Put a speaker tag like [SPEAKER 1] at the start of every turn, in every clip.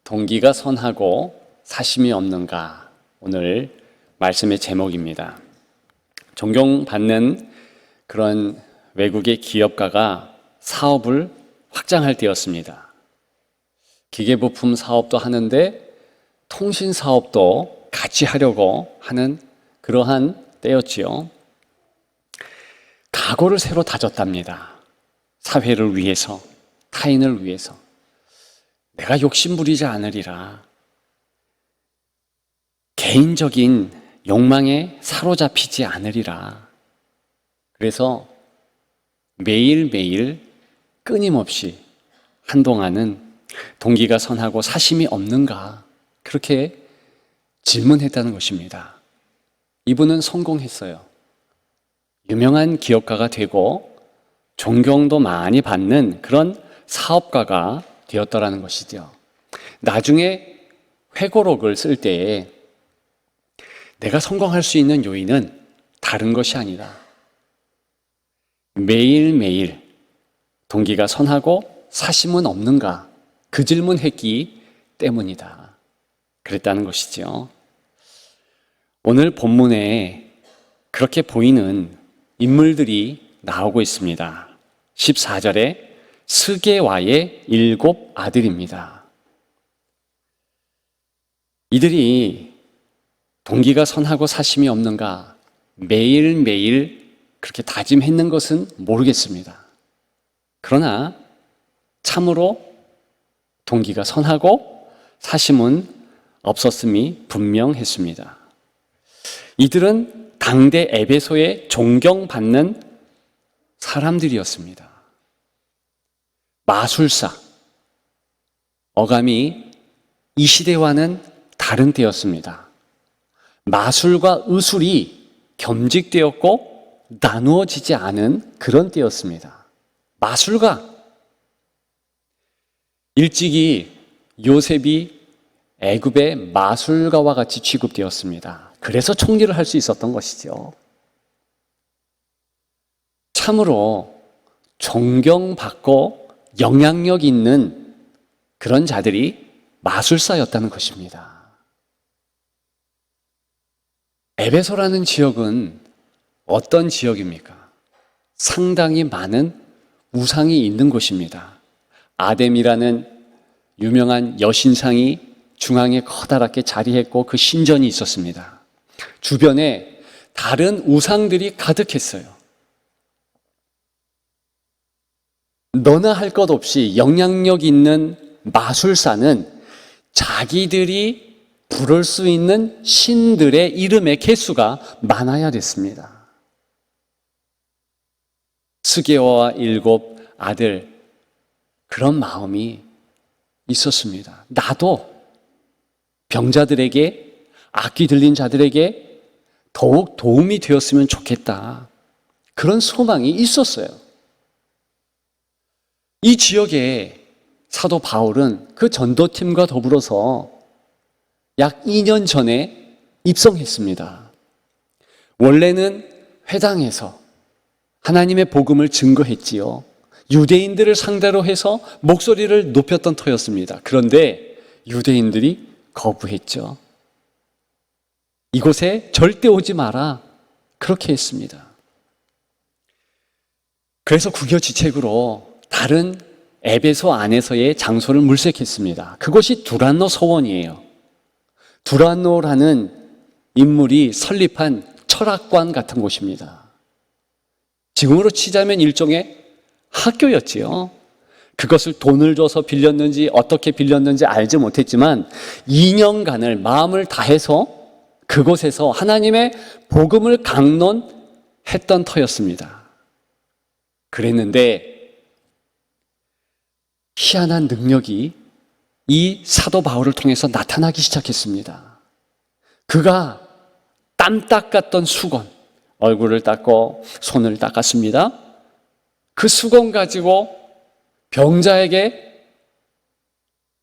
[SPEAKER 1] 동기가 선하고 사심이 없는가? 오늘 말씀의 제목입니다. 존경받는 그런 외국의 기업가가 사업을 확장할 때였습니다. 기계부품 사업도 하는데 통신 사업도 같이 하려고 하는 그러한 때였지요. 각오를 새로 다졌답니다. 사회를 위해서, 타인을 위해서. 내가 욕심 부리지 않으리라. 개인적인 욕망에 사로잡히지 않으리라. 그래서 매일매일 끊임없이 한동안은 동기가 선하고 사심이 없는가? 그렇게 질문했다는 것입니다. 이분은 성공했어요. 유명한 기업가가 되고 존경도 많이 받는 그런 사업가가 되었더라는 것이죠. 나중에 회고록을 쓸 때에 내가 성공할 수 있는 요인은 다른 것이 아니라 매일매일 동기가 선하고 사심은 없는가? 그 질문했기 때문이다. 그랬다는 것이죠. 오늘 본문에 그렇게 보이는 인물들이 나오고 있습니다. 14절에 스게와의 7 아들입니다. 이들이 동기가 선하고 사심이 없는가 매일매일 그렇게 다짐했는 것은 모르겠습니다. 그러나 참으로 동기가 선하고 사심은 없었음이 분명했습니다. 이들은 당대 에베소에 존경받는 사람들이었습니다. 마술사, 어감이 이 시대와는 다른 때였습니다. 마술과 의술이 겸직되었고 나누어지지 않은 그런 때였습니다. 마술가, 일찍이 요셉이 애굽의 마술가와 같이 취급되었습니다. 그래서 총리를 할 수 있었던 것이죠. 참으로 존경받고 영향력 있는 그런 자들이 마술사였다는 것입니다. 에베소라는 지역은 어떤 지역입니까? 상당히 많은 우상이 있는 곳입니다. 아뎀이라는 유명한 여신상이 중앙에 커다랗게 자리했고 그 신전이 있었습니다. 주변에 다른 우상들이 가득했어요. 너나 할 것 없이 영향력 있는 마술사는 자기들이 부를 수 있는 신들의 이름의 개수가 많아야 됐습니다. 스게와와 7 아들, 그런 마음이 있었습니다. 나도 병자들에게, 악기 들린 자들에게 더욱 도움이 되었으면 좋겠다. 그런 소망이 있었어요. 이 지역에 사도 바울은 그 전도팀과 더불어서 약 2년 전에 입성했습니다. 원래는 회당에서 하나님의 복음을 증거했지요. 유대인들을 상대로 해서 목소리를 높였던 터였습니다. 그런데 유대인들이 거부했죠. 이곳에 절대 오지 마라. 그렇게 했습니다. 그래서 국여지책으로 다른 에베소 안에서의 장소를 물색했습니다. 그곳이 두란노 서원이에요. 두란노라는 인물이 설립한 철학관 같은 곳입니다. 지금으로 치자면 일종의 학교였지요. 그것을 돈을 줘서 빌렸는지 어떻게 빌렸는지 알지 못했지만 2년간을 마음을 다해서 그곳에서 하나님의 복음을 강론했던 터였습니다. 그랬는데 희한한 능력이 이 사도 바울을 통해서 나타나기 시작했습니다. 그가 땀 닦았던 수건, 얼굴을 닦고 손을 닦았습니다. 그 수건 가지고 병자에게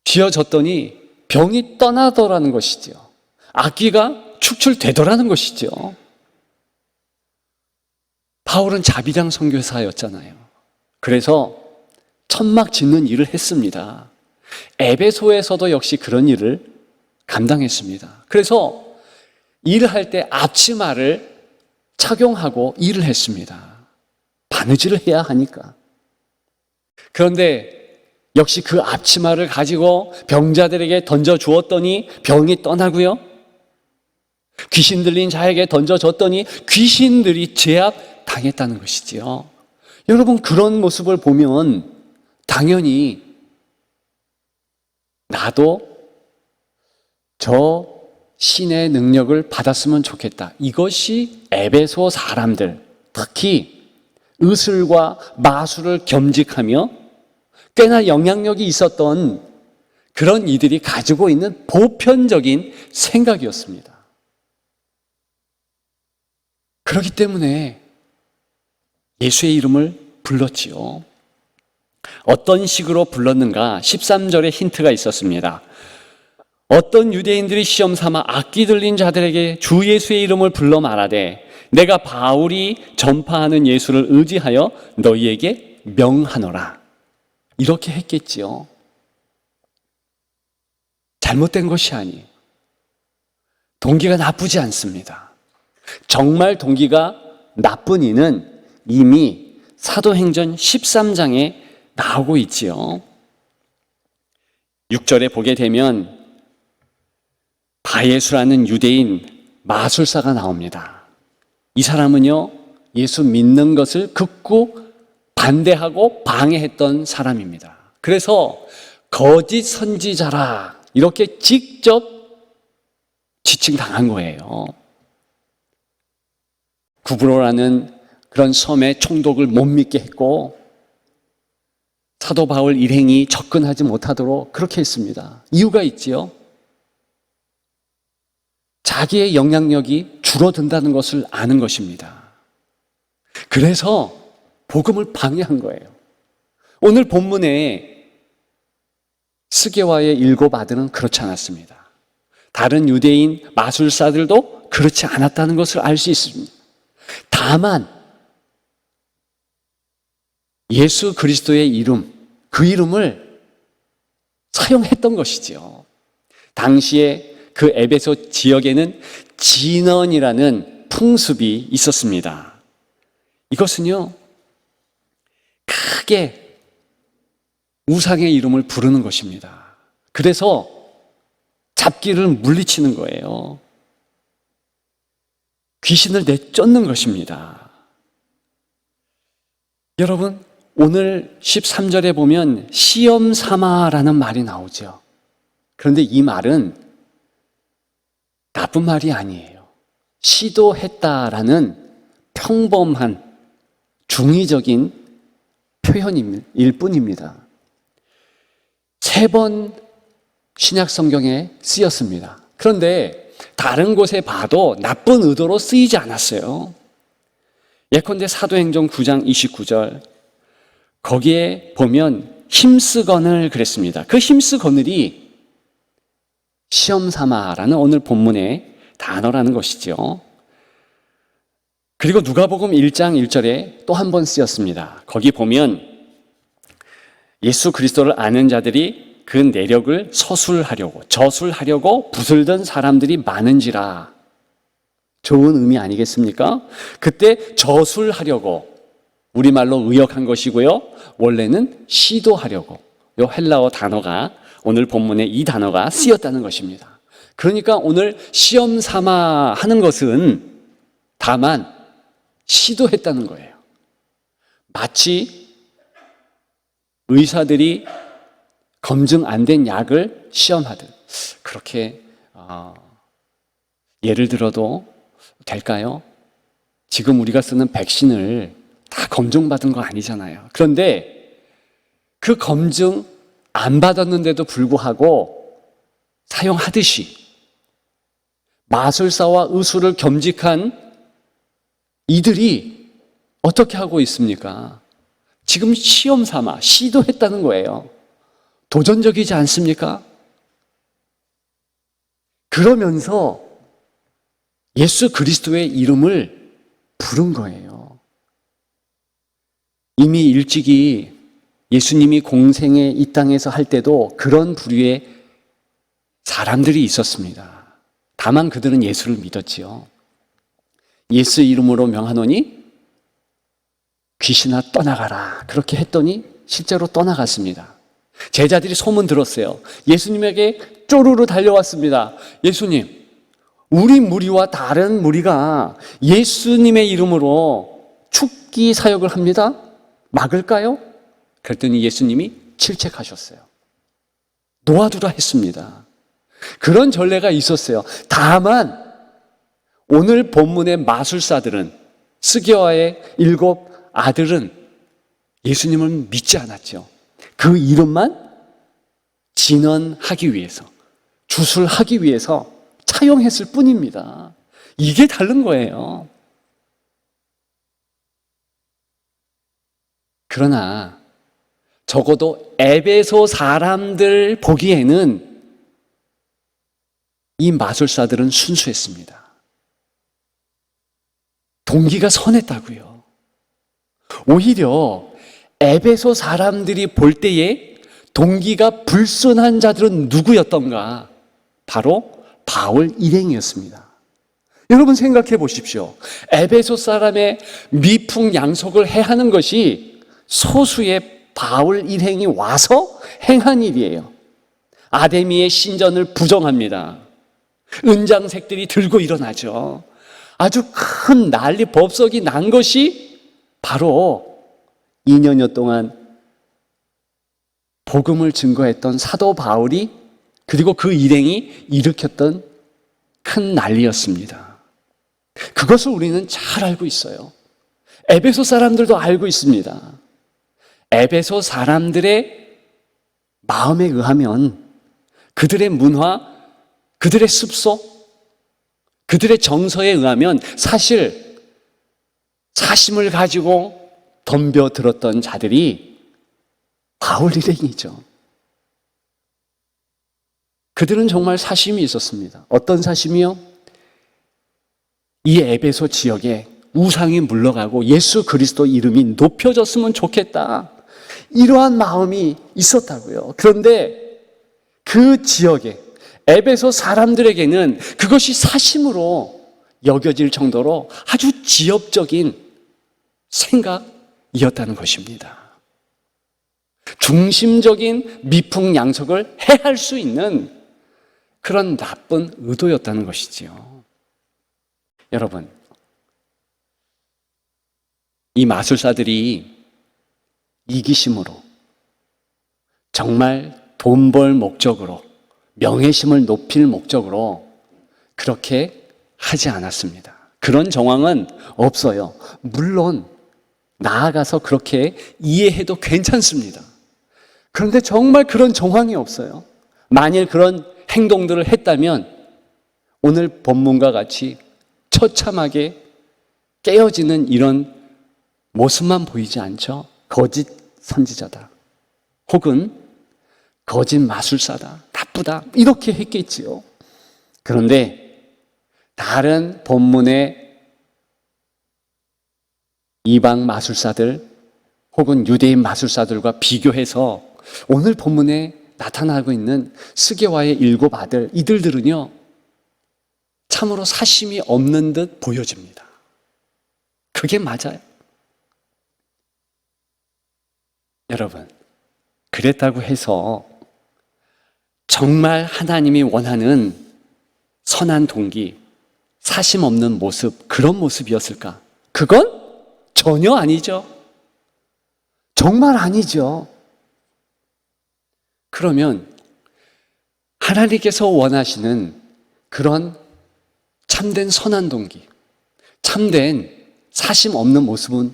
[SPEAKER 1] 쥐어졌더니 병이 떠나더라는 것이죠. 악귀가 축출되더라는 것이죠. 바울은 자비랑 선교사였잖아요. 그래서 천막 짓는 일을 했습니다. 에베소에서도 역시 그런 일을 감당했습니다. 그래서 일할 때 앞치마를 착용하고 일을 했습니다. 바느질을 해야 하니까. 그런데 역시 그 앞치마를 가지고 병자들에게 던져 주었더니 병이 떠나고요. 귀신 들린 자에게 던져줬더니 귀신들이 제압 당했다는 것이지요. 여러분, 그런 모습을 보면 당연히 나도 저 신의 능력을 받았으면 좋겠다. 이것이 에베소 사람들, 특히 의술과 마술을 겸직하며 꽤나 영향력이 있었던 그런 이들이 가지고 있는 보편적인 생각이었습니다. 그렇기 때문에 예수의 이름을 불렀지요. 어떤 식으로 불렀는가? 13절에 힌트가 있었습니다. 어떤 유대인들이 시험 삼아 악기 들린 자들에게 주 예수의 이름을 불러 말하되 내가 바울이 전파하는 예수를 의지하여 너희에게 명하노라. 이렇게 했겠지요. 잘못된 것이 아니에요. 동기가 나쁘지 않습니다. 정말 동기가 나쁜 이는 이미 사도행전 13장에 나오고 있지요. 6절에 보게 되면 바예수라는 유대인 마술사가 나옵니다. 이 사람은요, 예수 믿는 것을 극구 반대하고 방해했던 사람입니다. 그래서 거짓 선지자라 이렇게 직접 지칭당한 거예요. 구브로라는 그런 섬의 총독을 못 믿게 했고 사도 바울 일행이 접근하지 못하도록 그렇게 했습니다. 이유가 있지요. 자기의 영향력이 줄어든다는 것을 아는 것입니다. 그래서 복음을 방해한 거예요. 오늘 본문에 스게와의 7 아들은 그렇지 않았습니다. 다른 유대인 마술사들도 그렇지 않았다는 것을 알 수 있습니다. 다만 예수 그리스도의 이름, 그 이름을 사용했던 것이지요. 당시에 그 에베소 지역에는 진언이라는 풍습이 있었습니다. 이것은요, 크게 우상의 이름을 부르는 것입니다. 그래서 잡기를 물리치는 거예요. 귀신을 내쫓는 것입니다. 여러분, 오늘 13절에 보면 시험 삼아라는 말이 나오죠. 그런데 이 말은 나쁜 말이 아니에요. 시도했다라는 평범한 중의적인 표현일 뿐입니다. 3번 신약 성경에 쓰였습니다. 그런데 다른 곳에 봐도 나쁜 의도로 쓰이지 않았어요. 예컨대 사도행전 9장 29절 거기에 보면 힘쓰거늘 그랬습니다. 그 힘쓰거늘이 시험삼아라는 오늘 본문의 단어라는 것이죠. 그리고 누가복음 1장 1절에 또 한 번 쓰였습니다. 거기 보면 예수 그리스도를 아는 자들이 그 내력을 서술하려고 저술하려고 부술던 사람들이 많은지라. 좋은 의미 아니겠습니까? 그때 저술하려고, 우리말로 의역한 것이고요, 원래는 시도하려고, 이 헬라어 단어가 오늘 본문에 이 단어가 쓰였다는 것입니다. 그러니까 오늘 시험 삼아 하는 것은 다만 시도했다는 거예요. 마치 의사들이 검증 안 된 약을 시험하듯. 그렇게 예를 들어도 될까요? 지금 우리가 쓰는 백신을 다 검증받은 거 아니잖아요. 그런데 그 검증 안 받았는데도 불구하고 사용하듯이 마술사와 의술을 겸직한 이들이 어떻게 하고 있습니까? 지금 시험 삼아 시도했다는 거예요. 도전적이지 않습니까? 그러면서 예수 그리스도의 이름을 부른 거예요. 이미 일찍이 예수님이 공생에 이 땅에서 할 때도 그런 부류의 사람들이 있었습니다. 다만 그들은 예수를 믿었지요. 예수 이름으로 명하노니 귀신아 떠나가라. 그렇게 했더니 실제로 떠나갔습니다. 제자들이 소문 들었어요. 예수님에게 쪼르르 달려왔습니다. 예수님, 우리 무리와 다른 무리가 예수님의 이름으로 축기 사역을 합니다. 막을까요? 그랬더니 예수님이 질책하셨어요. 놓아두라 했습니다. 그런 전례가 있었어요. 다만 오늘 본문의 마술사들은, 스게와의 7 아들은 예수님을 믿지 않았죠. 그 이름만 진언하기 위해서, 주술하기 위해서 차용했을 뿐입니다. 이게 다른 거예요. 그러나 적어도 에베소 사람들 보기에는 이 마술사들은 순수했습니다. 동기가 선했다고요. 오히려 에베소 사람들이 볼 때에 동기가 불순한 자들은 누구였던가? 바로 바울 일행이었습니다. 여러분 생각해 보십시오. 에베소 사람의 미풍양속을 해하는 것이 소수의 바울 일행이 와서 행한 일이에요. 아데미의 신전을 부정합니다. 은장색들이 들고 일어나죠. 아주 큰 난리, 법석이 난 것이 바로 2년여 동안 복음을 증거했던 사도 바울이, 그리고 그 일행이 일으켰던 큰 난리였습니다. 그것을 우리는 잘 알고 있어요. 에베소 사람들도 알고 있습니다. 에베소 사람들의 마음에 의하면 그들의 문화, 그들의 습소, 그들의 정서에 의하면 사실 사심을 가지고 덤벼들었던 자들이 바울 일행이죠. 그들은 정말 사심이 있었습니다. 어떤 사심이요? 이 에베소 지역에 우상이 물러가고 예수 그리스도 이름이 높여졌으면 좋겠다, 이러한 마음이 있었다고요. 그런데 그 지역에 에베소 사람들에게는 그것이 사심으로 여겨질 정도로 아주 지엽적인 생각이었다는 것입니다. 중심적인 미풍양속을 해할 수 있는 그런 나쁜 의도였다는 것이지요. 여러분, 이 마술사들이 이기심으로, 정말 돈 벌 목적으로, 명예심을 높일 목적으로 그렇게 하지 않았습니다. 그런 정황은 없어요. 물론 나아가서 그렇게 이해해도 괜찮습니다. 그런데 정말 그런 정황이 없어요. 만일 그런 행동들을 했다면 오늘 본문과 같이 처참하게 깨어지는 이런 모습만 보이지 않죠? 거짓 선지자다, 혹은 거짓 마술사다, 나쁘다, 이렇게 했겠지요. 그런데 다른 본문의 이방 마술사들 혹은 유대인 마술사들과 비교해서 오늘 본문에 나타나고 있는 스게와의 7 아들, 이들들은요 참으로 사심이 없는 듯 보여집니다. 그게 맞아요. 여러분, 그랬다고 해서 정말 하나님이 원하는 선한 동기, 사심 없는 모습, 그런 모습이었을까? 그건 전혀 아니죠. 정말 아니죠. 그러면 하나님께서 원하시는 그런 참된 선한 동기, 참된 사심 없는 모습은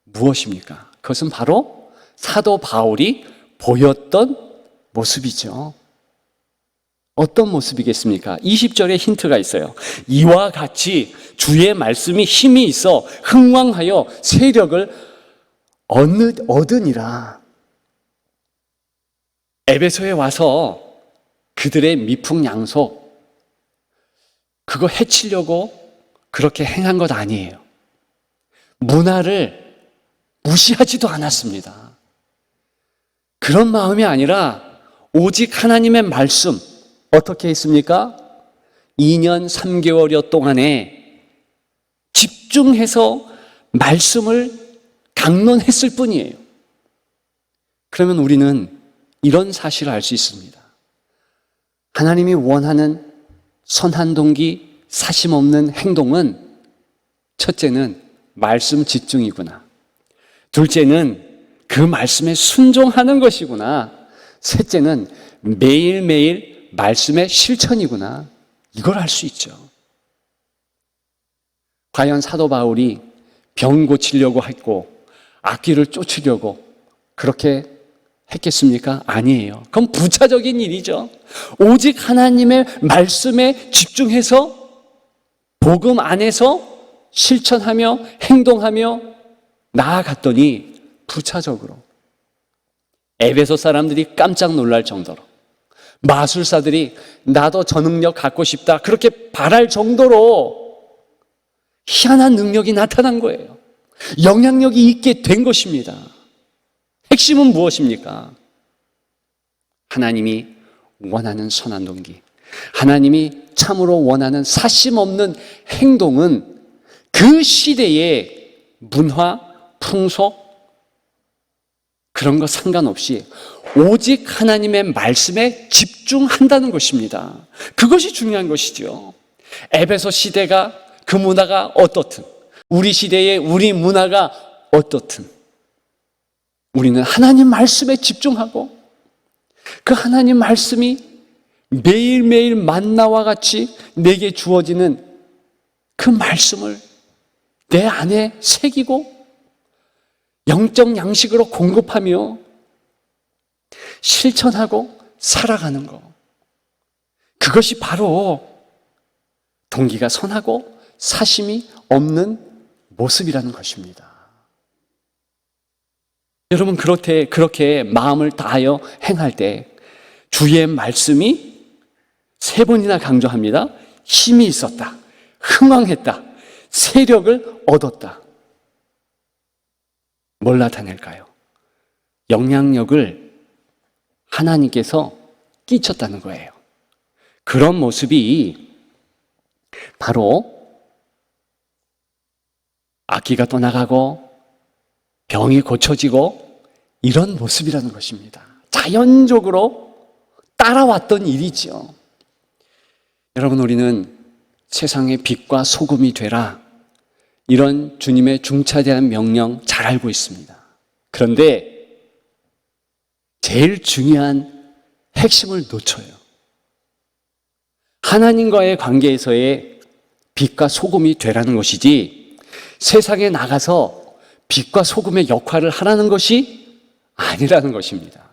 [SPEAKER 1] 무엇입니까? 그것은 바로 사도 바울이 보였던 모습이죠. 어떤 모습이겠습니까? 20절에 힌트가 있어요. 이와 같이 주의 말씀이 힘이 있어 흥왕하여 세력을 얻으니라. 에베소에 와서 그들의 미풍양속, 그거 해치려고 그렇게 행한 것 아니에요. 문화를 무시하지도 않았습니다. 그런 마음이 아니라 오직 하나님의 말씀 어떻게 했습니까? 2년 3개월여 동안에 집중해서 말씀을 강론했을 뿐이에요. 그러면 우리는 이런 사실을 알 수 있습니다. 하나님이 원하는 선한 동기, 사심 없는 행동은 첫째는 말씀 집중이구나. 둘째는 그 말씀에 순종하는 것이구나. 셋째는 매일매일 말씀의 실천이구나. 이걸 알 수 있죠. 과연 사도 바울이 병 고치려고 했고 악귀를 쫓으려고 그렇게 했겠습니까? 아니에요. 그건 부차적인 일이죠. 오직 하나님의 말씀에 집중해서 복음 안에서 실천하며 행동하며 나아갔더니 부차적으로 에베소 사람들이 깜짝 놀랄 정도로, 마술사들이 나도 저 능력 갖고 싶다 그렇게 바랄 정도로 희한한 능력이 나타난 거예요. 영향력이 있게 된 것입니다. 핵심은 무엇입니까? 하나님이 원하는 선한 동기, 하나님이 참으로 원하는 사심 없는 행동은 그 시대의 문화, 풍속 그런 거 상관없이 오직 하나님의 말씀에 집중한다는 것입니다. 그것이 중요한 것이죠. 에베소 시대가 그 문화가 어떻든, 우리 시대의 우리 문화가 어떻든 우리는 하나님 말씀에 집중하고 그 하나님 말씀이 매일매일 만나와 같이 내게 주어지는 그 말씀을 내 안에 새기고 영적 양식으로 공급하며 실천하고 살아가는 것. 그것이 바로 동기가 선하고 사심이 없는 모습이라는 것입니다. 여러분, 그렇게 마음을 다하여 행할 때 주의 말씀이 3번이나 강조합니다. 힘이 있었다, 흥왕했다, 세력을 얻었다. 뭘 나타낼까요? 영향력을 하나님께서 끼쳤다는 거예요. 그런 모습이 바로 악기가 떠나가고 병이 고쳐지고 이런 모습이라는 것입니다. 자연적으로 따라왔던 일이죠. 여러분, 우리는 세상의 빛과 소금이 되라, 이런 주님의 중차대한 명령 잘 알고 있습니다. 그런데 제일 중요한 핵심을 놓쳐요. 하나님과의 관계에서의 빛과 소금이 되라는 것이지 세상에 나가서 빛과 소금의 역할을 하라는 것이 아니라는 것입니다.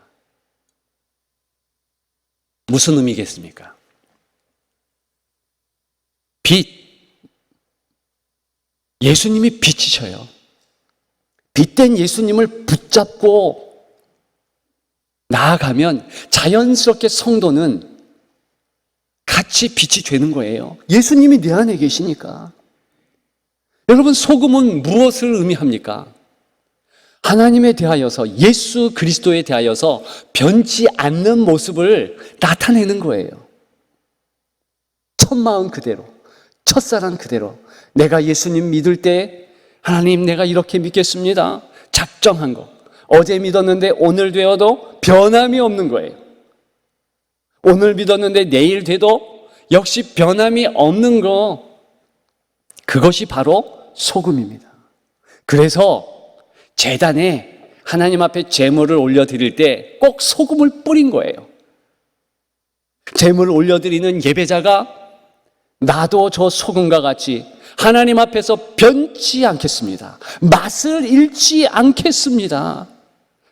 [SPEAKER 1] 무슨 의미겠습니까? 빛, 예수님이 빛이셔요. 빛된 예수님을 붙잡고 나아가면 자연스럽게 성도는 같이 빛이 되는 거예요. 예수님이 내 안에 계시니까. 여러분, 소금은 무엇을 의미합니까? 하나님에 대하여서, 예수 그리스도에 대하여서 변치 않는 모습을 나타내는 거예요. 첫 마음 그대로, 첫사랑 그대로. 내가 예수님 믿을 때 하나님 내가 이렇게 믿겠습니다, 작정한 거. 어제 믿었는데 오늘 되어도 변함이 없는 거예요. 오늘 믿었는데 내일 돼도 역시 변함이 없는 거. 그것이 바로 소금입니다. 그래서 제단에 하나님 앞에 제물을 올려드릴 때 꼭 소금을 뿌린 거예요. 제물을 올려드리는 예배자가 나도 저 소금과 같이 하나님 앞에서 변치 않겠습니다, 맛을 잃지 않겠습니다,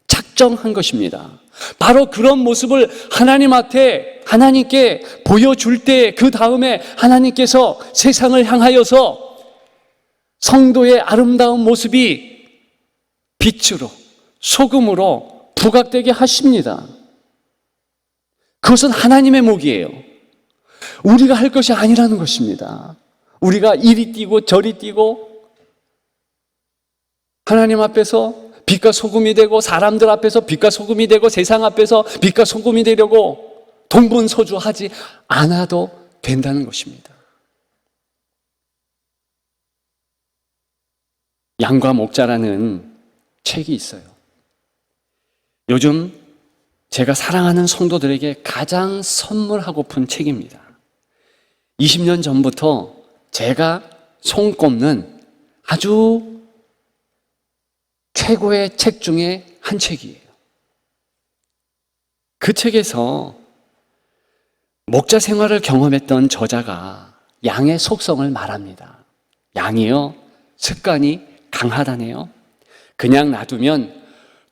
[SPEAKER 1] 작정한 것입니다. 바로 그런 모습을 하나님 앞에 하나님께 보여줄 때 그 다음에 하나님께서 세상을 향하여서 성도의 아름다운 모습이 빛으로, 소금으로 부각되게 하십니다. 그것은 하나님의 목이에요. 우리가 할 것이 아니라는 것입니다. 우리가 이리 뛰고 저리 뛰고 하나님 앞에서 빛과 소금이 되고 사람들 앞에서 빛과 소금이 되고 세상 앞에서 빛과 소금이 되려고 동분서주하지 않아도 된다는 것입니다. 양과 목자라는 책이 있어요. 요즘 제가 사랑하는 성도들에게 가장 선물하고픈 책입니다. 20년 전부터 제가 손꼽는 아주 최고의 책 중에 한 책이에요. 그 책에서 목자 생활을 경험했던 저자가 양의 속성을 말합니다. 양이요, 습관이 강하다네요. 그냥 놔두면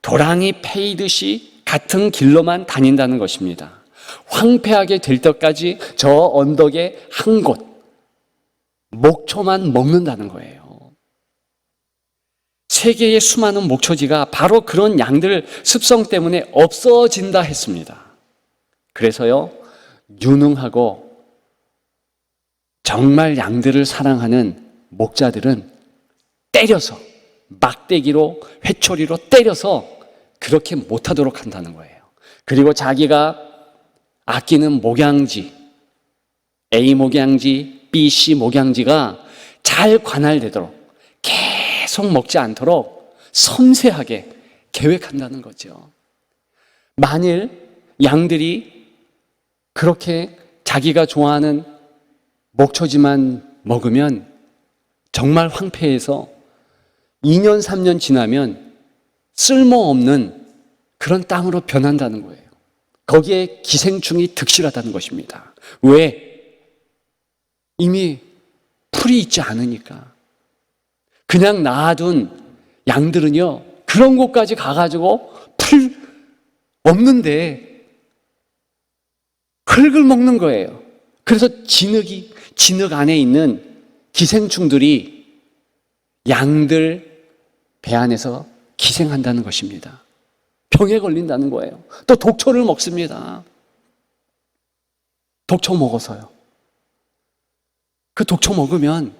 [SPEAKER 1] 도랑이 패이듯이 같은 길로만 다닌다는 것입니다. 황폐하게 될 때까지 저 언덕의 한 곳, 목초만 먹는다는 거예요. 세계의 수많은 목초지가 바로 그런 양들 습성 때문에 없어진다 했습니다. 그래서요, 유능하고 정말 양들을 사랑하는 목자들은 때려서, 막대기로, 회초리로 때려서 그렇게 못하도록 한다는 거예요. 그리고 자기가 아끼는 목양지, A 목양지, B, C 목양지가 잘 관할되도록 계속 먹지 않도록 섬세하게 계획한다는 거죠. 만일 양들이 그렇게 자기가 좋아하는 목초지만 먹으면 정말 황폐해서 2년, 3년 지나면 쓸모없는 그런 땅으로 변한다는 거예요. 거기에 기생충이 득실하다는 것입니다. 왜? 이미 풀이 있지 않으니까. 그냥 놔둔 양들은요, 그런 곳까지 가가지고 풀 없는데 흙을 먹는 거예요. 그래서 진흙 안에 있는 기생충들이 양들 배 안에서 기생한다는 것입니다. 병에 걸린다는 거예요. 또 독초를 먹습니다. 독초 먹어서요. 그 독초 먹으면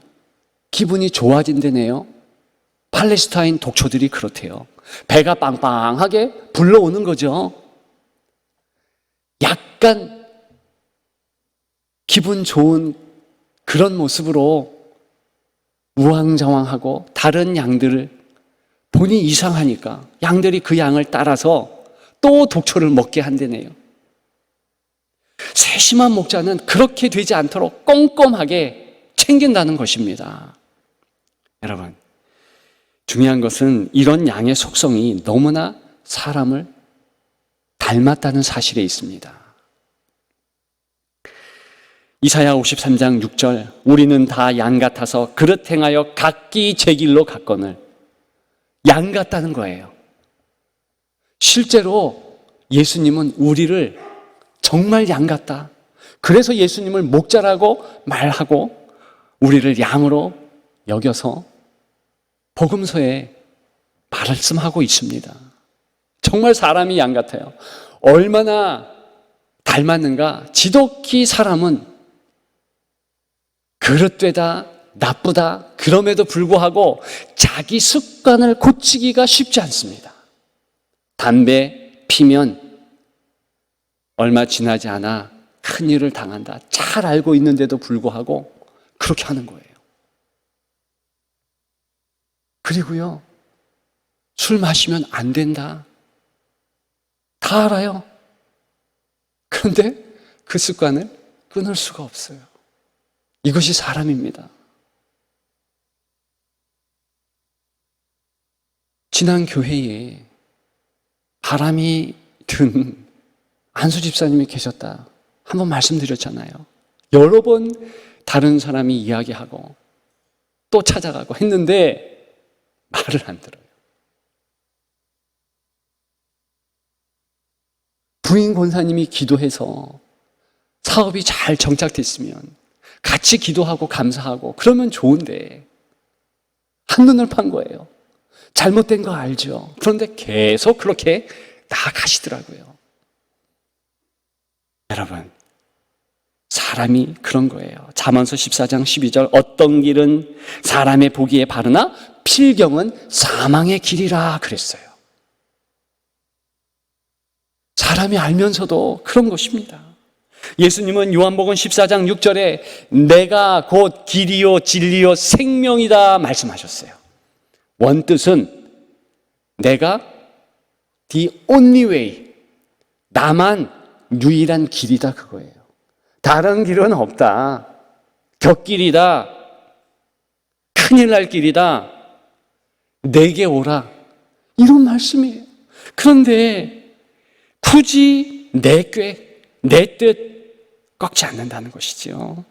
[SPEAKER 1] 기분이 좋아진다네요. 팔레스타인 독초들이 그렇대요. 배가 빵빵하게 불러오는 거죠. 약간 기분 좋은 그런 모습으로 우왕좌왕하고 다른 양들을 보니 이상하니까 양들이 그 양을 따라서 또 독초를 먹게 한다네요. 세심한 목자는 그렇게 되지 않도록 꼼꼼하게 챙긴다는 것입니다. 여러분, 중요한 것은 이런 양의 속성이 너무나 사람을 닮았다는 사실에 있습니다. 이사야 53장 6절, 우리는 다 양 같아서 그릇 행하여 각기 제 길로 갔거늘. 양 같다는 거예요. 실제로 예수님은 우리를 정말 양 같다. 그래서 예수님을 목자라고 말하고 우리를 양으로 여겨서 복음서에 말씀하고 있습니다. 정말 사람이 양 같아요. 얼마나 닮았는가? 지독히 사람은 그릇되다, 나쁘다, 그럼에도 불구하고 자기 습관을 고치기가 쉽지 않습니다. 담배 피면 얼마 지나지 않아 큰일을 당한다. 잘 알고 있는데도 불구하고 그렇게 하는 거예요. 그리고요, 술 마시면 안 된다. 다 알아요. 그런데 그 습관을 끊을 수가 없어요. 이것이 사람입니다. 지난 교회에 바람이 든 안수 집사님이 계셨다. 한번 말씀드렸잖아요. 여러 번 다른 사람이 이야기하고 또 찾아가고 했는데 말을 안 들어요. 부인 권사님이 기도해서 사업이 잘 정착됐으면 같이 기도하고 감사하고 그러면 좋은데 한눈을 판 거예요. 잘못된 거 알죠. 그런데 계속 그렇게 나아가시더라고요. 여러분, 사람이 그런 거예요. 잠언서 14장 12절, 어떤 길은 사람의 보기에 바르나 필경은 사망의 길이라 그랬어요. 사람이 알면서도 그런 것입니다. 예수님은 요한복음 14장 6절에 내가 곧 길이요 진리요 생명이다 말씀하셨어요. 원뜻은 내가 the only way, 나만 유일한 길이다 그거예요. 다른 길은 없다. 곁길이다. 큰일 날 길이다. 내게 오라. 이런 말씀이에요. 그런데 굳이 내 뜻 꺾지 않는다는 것이지요.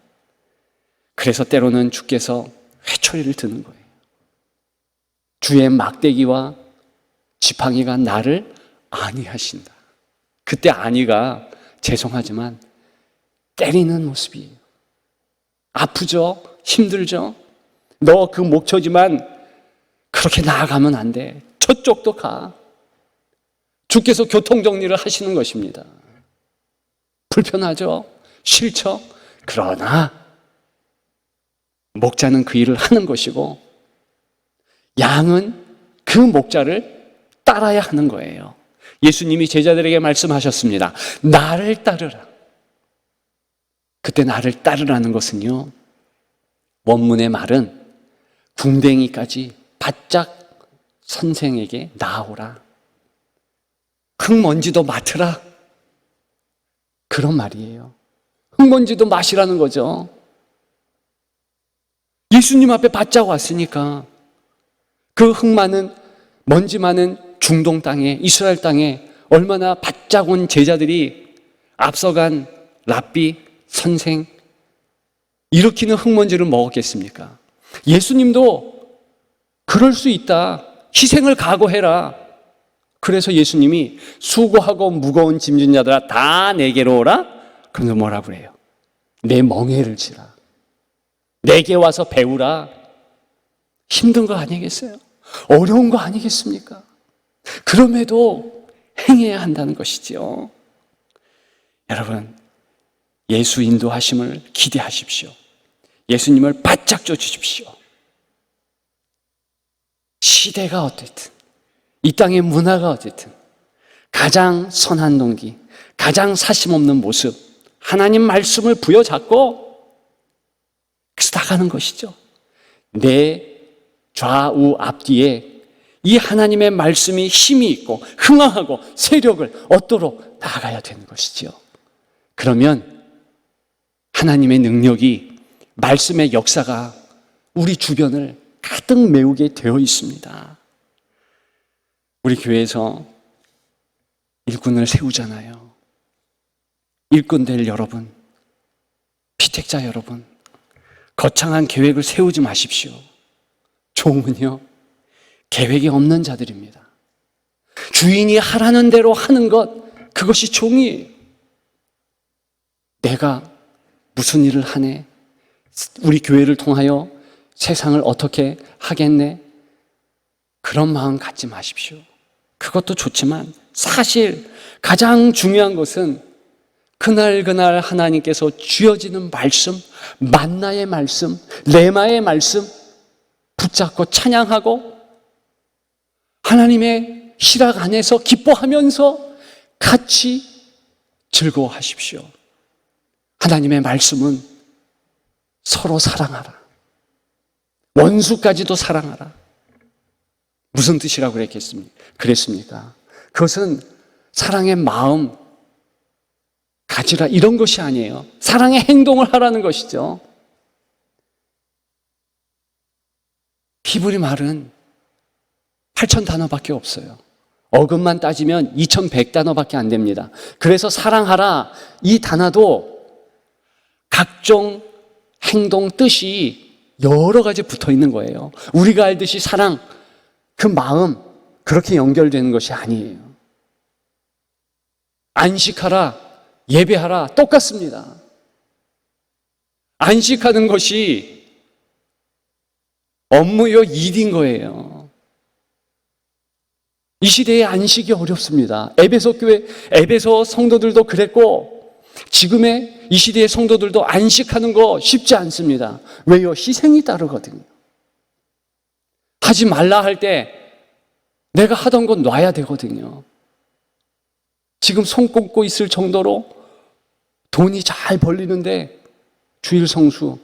[SPEAKER 1] 그래서 때로는 주께서 회초리를 드는 거예요. 주의 막대기와 지팡이가 나를 안위하신다. 그때 안위가 죄송하지만 때리는 모습이에요. 아프죠? 힘들죠? 너 그 목초지만 그렇게 나아가면 안 돼. 저쪽도 가. 주께서 교통정리를 하시는 것입니다. 불편하죠? 싫죠? 그러나 목자는 그 일을 하는 것이고 양은 그 목자를 따라야 하는 거예요. 예수님이 제자들에게 말씀하셨습니다. 나를 따르라. 그때 나를 따르라는 것은요, 원문의 말은 궁뎅이까지 바짝 선생에게 나아오라. 흙먼지도 맡으라. 그런 말이에요. 흙먼지도 마시라는 거죠. 예수님 앞에 바짝 왔으니까 그 흙 많은 먼지 많은 중동 땅에, 이스라엘 땅에 얼마나 바짝 온 제자들이 앞서간 랍비, 선생 일으키는 흙먼지를 먹었겠습니까? 예수님도 그럴 수 있다. 희생을 각오해라. 그래서 예수님이 수고하고 무거운 짐진 자들아 다 내게로 오라. 그래서 뭐라고 그래요? 내 멍에를 지라. 내게 와서 배우라. 힘든 거 아니겠어요? 어려운 거 아니겠습니까? 그럼에도 행해야 한다는 것이죠. 여러분, 예수 인도하심을 기대하십시오. 예수님을 바짝 쫓으십시오. 시대가 어쨌든, 이 땅의 문화가 어쨌든 가장 선한 동기, 가장 사심 없는 모습, 하나님 말씀을 부여잡고 그래서 나가는 것이죠. 내 좌우 앞뒤에 이 하나님의 말씀이 힘이 있고 흥황하고 세력을 얻도록 나아가야 되는 것이죠. 그러면 하나님의 능력이, 말씀의 역사가 우리 주변을 가득 메우게 되어 있습니다. 우리 교회에서 일꾼을 세우잖아요. 일꾼 될 여러분, 피택자 여러분, 거창한 계획을 세우지 마십시오. 종은요, 계획이 없는 자들입니다. 주인이 하라는 대로 하는 것, 그것이 종이에요. 내가 무슨 일을 하네? 우리 교회를 통하여 세상을 어떻게 하겠네? 그런 마음 갖지 마십시오. 그것도 좋지만 사실 가장 중요한 것은 그날 하나님께서 주어지는 말씀, 만나의 말씀, 레마의 말씀 붙잡고 찬양하고 하나님의 희락 안에서 기뻐하면서 같이 즐거워하십시오. 하나님의 말씀은 서로 사랑하라. 원수까지도 사랑하라. 무슨 뜻이라고 그랬습니까? 그것은 사랑의 마음 가지라 이런 것이 아니에요. 사랑의 행동을 하라는 것이죠. 히브리 말은 8,000단어밖에 없어요. 어근만 따지면 2,100단어밖에 안 됩니다. 그래서 사랑하라 이 단어도 각종 행동 뜻이 여러 가지 붙어 있는 거예요. 우리가 알듯이 사랑, 그 마음 그렇게 연결되는 것이 아니에요. 안식하라, 예배하라 똑같습니다. 안식하는 것이 업무요 일인 거예요. 이 시대에 안식이 어렵습니다. 에베소 교회, 에베소 성도들도 그랬고 지금의 이 시대의 성도들도 안식하는 거 쉽지 않습니다. 왜요? 희생이 따르거든요. 하지 말라 할 때 내가 하던 건 놔야 되거든요. 지금 손 꼽고 있을 정도로 돈이 잘 벌리는데 주일 성수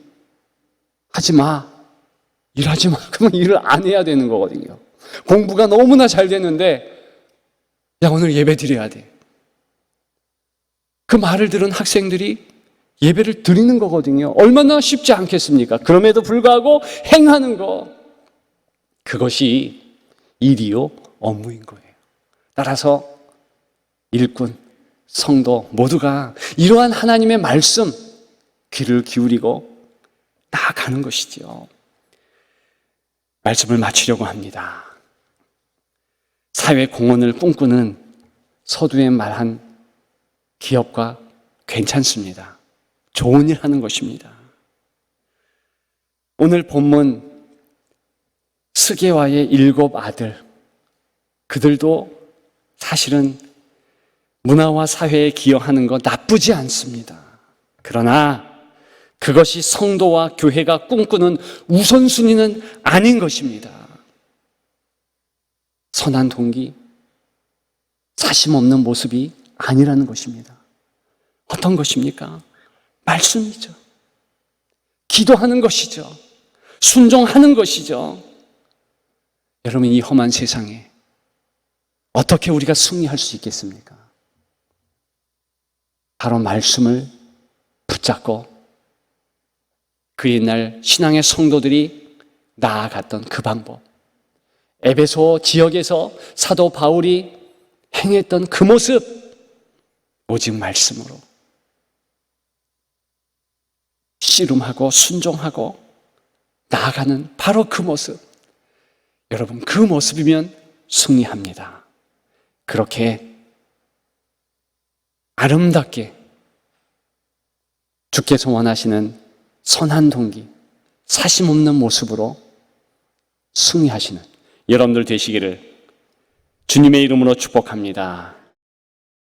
[SPEAKER 1] 하지 마. 일하지 마. 그러면 일을 안 해야 되는 거거든요. 공부가 너무나 잘 되는데 야, 오늘 예배 드려야 돼. 그 말을 들은 학생들이 예배를 드리는 거거든요. 얼마나 쉽지 않겠습니까? 그럼에도 불구하고 행하는 거, 그것이 일이요 업무인 거예요. 따라서 일꾼, 성도 모두가 이러한 하나님의 말씀 귀를 기울이고 나아가는 것이지요. 말씀을 마치려고 합니다. 사회 공헌을 꿈꾸는 서두에 말한 기업과 괜찮습니다. 좋은 일 하는 것입니다. 오늘 본문 스게와의 7 아들, 그들도 사실은 문화와 사회에 기여하는 거 나쁘지 않습니다. 그러나 그것이 성도와 교회가 꿈꾸는 우선순위는 아닌 것입니다. 선한 동기, 사심 없는 모습이 아니라는 것입니다. 어떤 것입니까? 말씀이죠. 기도하는 것이죠. 순종하는 것이죠. 여러분, 이 험한 세상에 어떻게 우리가 승리할 수 있겠습니까? 바로 말씀을 붙잡고 그 옛날 신앙의 성도들이 나아갔던 그 방법, 에베소 지역에서 사도 바울이 행했던 그 모습, 오직 말씀으로 씨름하고 순종하고 나아가는 바로 그 모습, 여러분, 그 모습이면 승리합니다. 그렇게 아름답게 주께서 원하시는 선한 동기, 사심 없는 모습으로 승리하시는 여러분들 되시기를 주님의 이름으로 축복합니다.